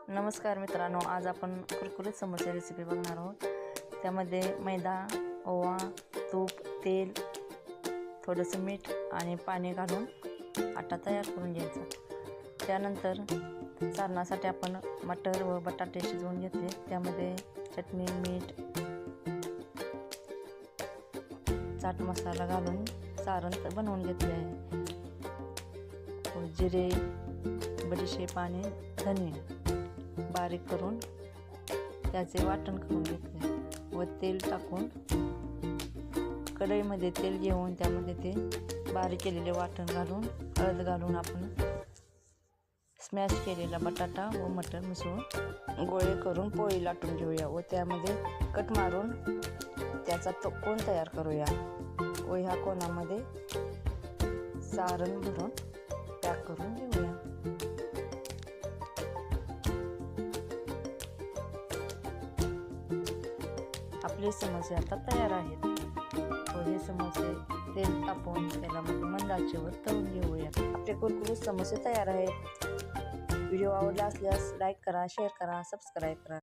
नमस्कार मित्रांनो, आज आपण कुरकुरीत समोसे रेसिपी बघणार आहोत। त्यामध्ये मैदा, ओवा, तूप, तेल, थोडंसं मीठ आणि पाणी घालून आटा तयार करून घ्यायचा। त्यानंतर सारणासाठी आपण मटर व बटाटे शिजवून घेतले। त्यामध्ये चटणी, मीठ, चाट मसाला घालून सारण बनवून घेतले आहे। जिरे, बडीशेप आणि धने बारीक करून त्याचे वाटण करून घेतले व तेल टाकून कढईमध्ये तेल घेऊन त्यामध्ये ते बारीक केलेले वाटण घालून हळद घालून आपण स्मॅश केलेला बटाटा व मटर मिसळून गोळे करून पोळी लाटून घेऊया व त्यामध्ये कट मारून त्याचा कोन तयार करूया व ह्या कोनामध्ये सारण भरून पॅक करून घेऊया। आपले समोसे आता तयार आहेत व हे समोसे तेल तापवून तेलामध्ये मंद आचेवर तळून घेऊया। आपले कुरकुरीत समोसे तयार आहेत। व्हिडिओ आवडला असल्यास लाईक करा, शेअर करा, सबस्क्राईब करा।